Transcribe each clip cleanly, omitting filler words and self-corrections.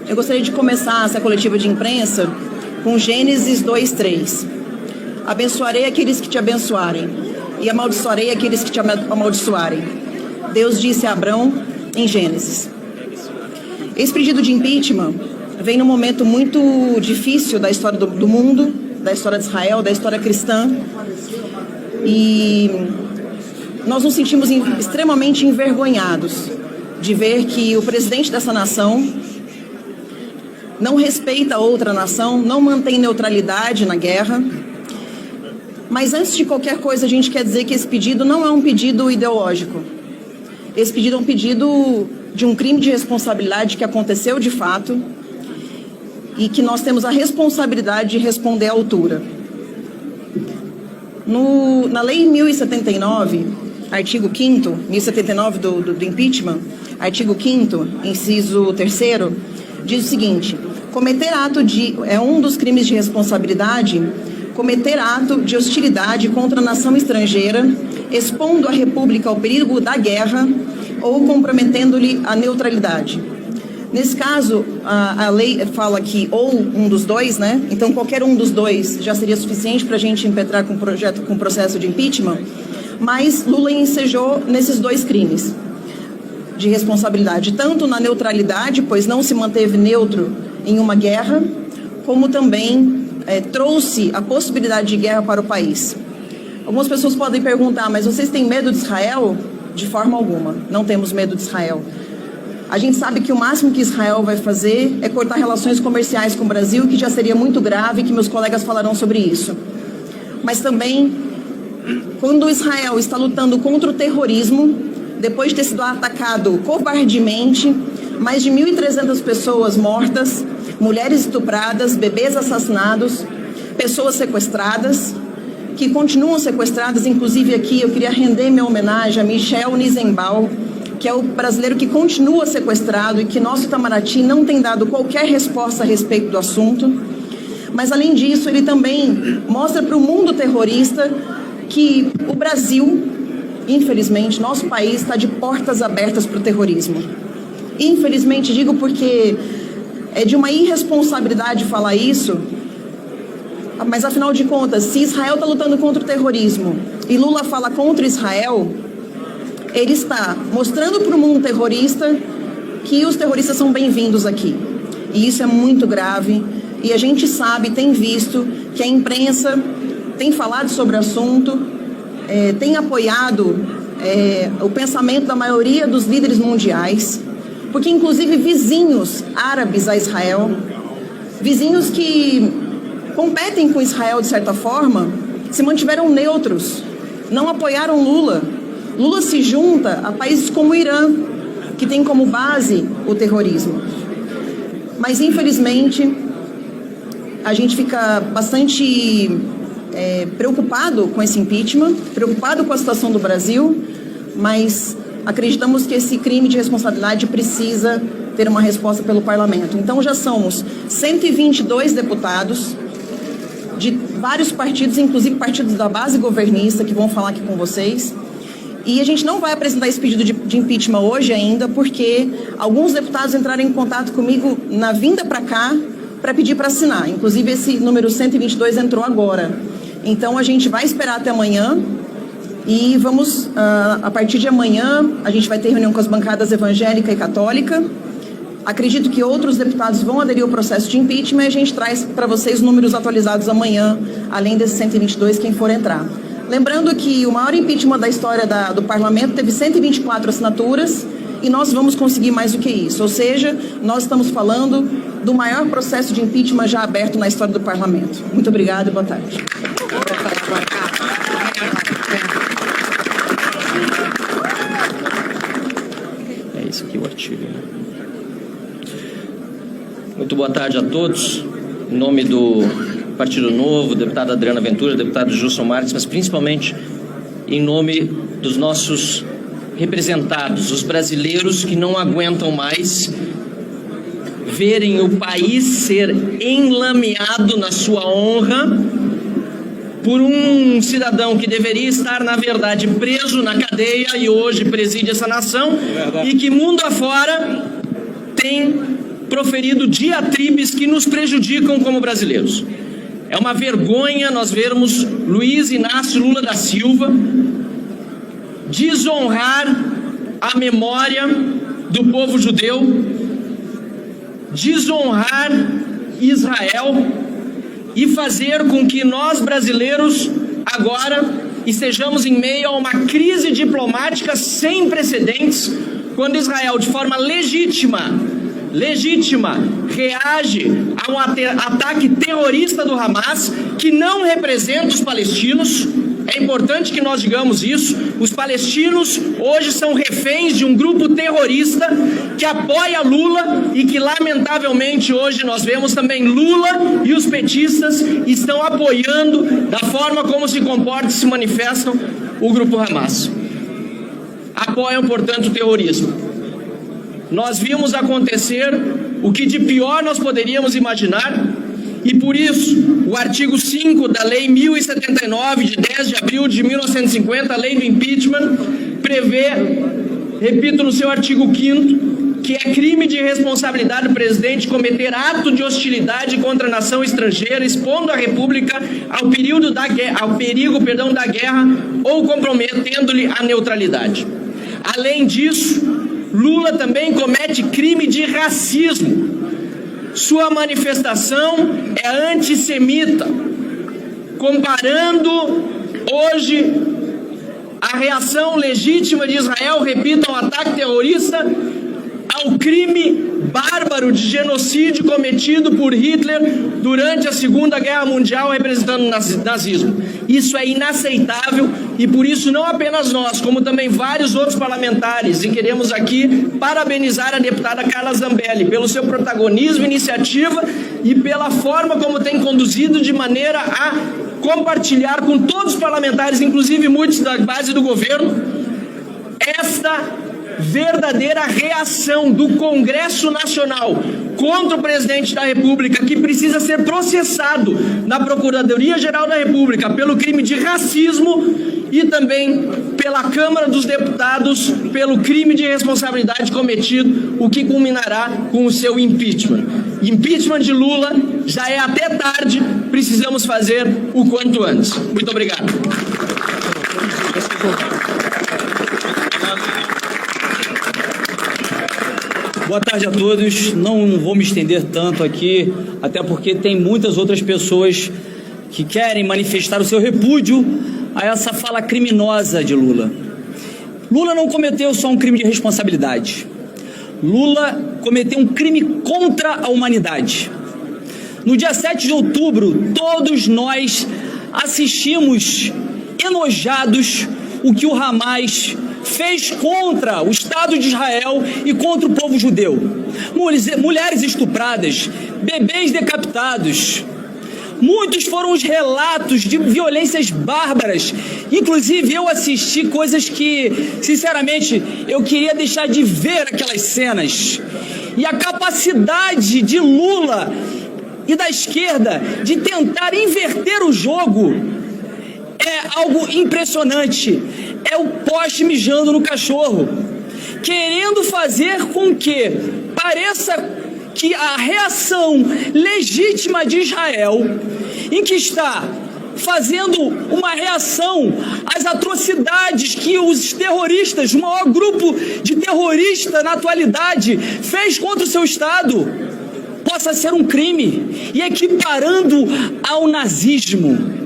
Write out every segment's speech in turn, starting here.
Eu gostaria de começar essa coletiva de imprensa com Gênesis 2:3. Abençoarei aqueles que te abençoarem e amaldiçoarei aqueles que te amaldiçoarem. Deus disse a Abrão em Gênesis. Esse pedido de impeachment vem num momento muito difícil da história do mundo, da história de Israel, da história cristã. E nós nos sentimos extremamente envergonhados de ver que o presidente dessa nação não respeita outra nação, não mantém neutralidade na guerra. Mas antes de qualquer coisa, a gente quer dizer que esse pedido não é um pedido ideológico. Esse pedido é um pedido de um crime de responsabilidade que aconteceu de fato e que nós temos a responsabilidade de responder à altura. Na Lei 1079, artigo 5º, 1079 do impeachment, artigo 5º, inciso 3º, diz o seguinte: cometer ato de... é um dos crimes de responsabilidade cometer ato de hostilidade contra a nação estrangeira, expondo a República ao perigo da guerra ou comprometendo-lhe a neutralidade. Nesse caso, a lei fala que ou um dos dois, né? Então, qualquer um dos dois já seria suficiente para a gente impetrar com processo de impeachment, mas Lula ensejou nesses dois crimes de responsabilidade, tanto na neutralidade, pois não se manteve neutro em uma guerra, como também trouxe a possibilidade de guerra para o país. Algumas pessoas podem perguntar, mas vocês têm medo de Israel? De forma alguma, não temos medo de Israel. A gente sabe que o máximo que Israel vai fazer é cortar relações comerciais com o Brasil, que já seria muito grave, que meus colegas falarão sobre isso. Mas também, quando Israel está lutando contra o terrorismo, depois de ter sido atacado covardemente, mais de 1.300 pessoas mortas, mulheres estupradas, bebês assassinados, pessoas sequestradas, que continuam sequestradas. Inclusive aqui eu queria render minha homenagem a Michel Nizenbaum, que é o brasileiro que continua sequestrado e que nosso Itamaraty não tem dado qualquer resposta a respeito do assunto. Mas além disso, ele também mostra para o mundo terrorista que o Brasil, infelizmente, nosso país está de portas abertas para o terrorismo. Infelizmente, digo porque é de uma irresponsabilidade falar isso, mas afinal de contas, se Israel está lutando contra o terrorismo e Lula fala contra Israel, ele está mostrando para o mundo terrorista que os terroristas são bem-vindos aqui. E isso é muito grave, e a gente sabe, tem visto, que a imprensa tem falado sobre o assunto, tem apoiado o pensamento da maioria dos líderes mundiais, porque inclusive vizinhos árabes a Israel, vizinhos que competem com Israel de certa forma, se mantiveram neutros, não apoiaram Lula. Lula se junta a países como o Irã, que tem como base o terrorismo. Mas infelizmente a gente fica bastante preocupado com esse impeachment, preocupado com a situação do Brasil, mas acreditamos que esse crime de responsabilidade precisa ter uma resposta pelo parlamento. Então já somos 122 deputados de vários partidos, inclusive partidos da base governista, que vão falar aqui com vocês. E a gente não vai apresentar esse pedido de impeachment hoje ainda, porque alguns deputados entraram em contato comigo na vinda para cá para pedir para assinar. Inclusive esse número 122 entrou agora. Então a gente vai esperar até amanhã. E vamos, a partir de amanhã, a gente vai ter reunião com as bancadas evangélica e católica. Acredito que outros deputados vão aderir ao processo de impeachment e a gente traz para vocês números atualizados amanhã, além desses 122, quem for entrar. Lembrando que o maior impeachment da história do parlamento teve 124 assinaturas e nós vamos conseguir mais do que isso. Ou seja, nós estamos falando do maior processo de impeachment já aberto na história do parlamento. Muito obrigada e boa tarde. Isso aqui, o artigo. Muito boa tarde a todos. Em nome do Partido Novo, deputada Adriana Ventura, deputado Gilson Marques, mas principalmente em nome dos nossos representados, os brasileiros que não aguentam mais verem o país ser enlameado na sua honra por um cidadão que deveria estar, na verdade, preso na cadeia e hoje preside essa nação e que mundo afora tem proferido diatribes que nos prejudicam como brasileiros. É uma vergonha nós vermos Luiz Inácio Lula da Silva desonrar a memória do povo judeu, desonrar Israel e fazer com que nós brasileiros agora estejamos em meio a uma crise diplomática sem precedentes, quando Israel, de forma legítima, reage a um ataque terrorista do Hamas, que não representa os palestinos. É importante que nós digamos isso. Os palestinos hoje são reféns de um grupo terrorista que apoia Lula e que, lamentavelmente, hoje nós vemos também Lula e os petistas estão apoiando, da forma como se comportam e se manifestam, o grupo Hamas. Apoiam, portanto, o terrorismo. Nós vimos acontecer o que de pior nós poderíamos imaginar, e por isso o artigo 5 da Lei 1079, de 10 de abril de 1950, a Lei do Impeachment, prevê, repito no seu artigo 5º, que é crime de responsabilidade do presidente cometer ato de hostilidade contra a nação estrangeira, expondo a República ao perigo da guerra ou comprometendo-lhe a neutralidade. Além disso, Lula também comete crime de racismo. Sua manifestação é antissemita, comparando hoje a reação legítima de Israel, repito, ao ataque terrorista, ao crime bárbaro de genocídio cometido por Hitler durante a Segunda Guerra Mundial, representando o nazismo. Isso é inaceitável e por isso não apenas nós, como também vários outros parlamentares, e queremos aqui parabenizar a deputada Carla Zambelli pelo seu protagonismo, iniciativa e pela forma como tem conduzido de maneira a compartilhar com todos os parlamentares, inclusive muitos da base do governo, esta verdadeira reação do Congresso Nacional contra o presidente da República, que precisa ser processado na Procuradoria-Geral da República pelo crime de racismo e também pela Câmara dos Deputados pelo crime de responsabilidade cometido, o que culminará com o seu impeachment. Impeachment de Lula já é até tarde, precisamos fazer o quanto antes. Muito obrigado. Boa tarde a todos. Não vou me estender tanto aqui, até porque tem muitas outras pessoas que querem manifestar o seu repúdio a essa fala criminosa de Lula. Lula não cometeu só um crime de responsabilidade. Lula cometeu um crime contra a humanidade. No dia 7 de outubro, todos nós assistimos enojados o que o Hamas fez contra o Estado de Israel e contra o povo judeu. Mulheres estupradas, bebês decapitados. Muitos foram os relatos de violências bárbaras. Inclusive, eu assisti coisas que, sinceramente, eu queria deixar de ver aquelas cenas. E a capacidade de Lula e da esquerda de tentar inverter o jogo é algo impressionante. É o poste mijando no cachorro, querendo fazer com que pareça que a reação legítima de Israel, em que está fazendo uma reação às atrocidades que os terroristas, o maior grupo de terroristas na atualidade, fez contra o seu Estado, possa ser um crime, e equiparando ao nazismo.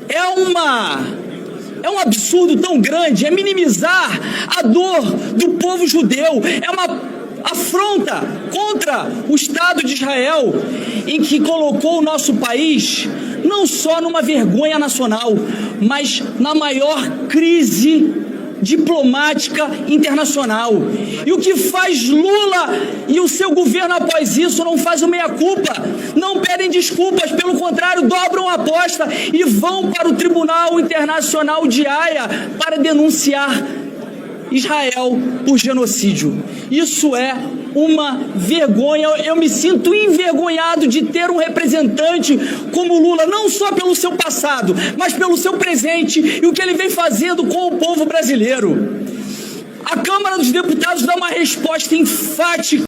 É um absurdo tão grande, é minimizar a dor do povo judeu, é uma afronta contra o Estado de Israel, em que colocou o nosso país não só numa vergonha nacional, mas na maior crise diplomática internacional. E o que faz Lula e o seu governo após isso? Não faz o meia-culpa, não pedem desculpas, pelo contrário, dobram a aposta e vão para o Tribunal Internacional de Haia para denunciar Israel por genocídio. Isso é uma vergonha. Eu me sinto envergonhado de ter um representante como Lula, não só pelo seu passado, mas pelo seu presente e o que ele vem fazendo com o povo brasileiro. A Câmara dos Deputados dá uma resposta enfática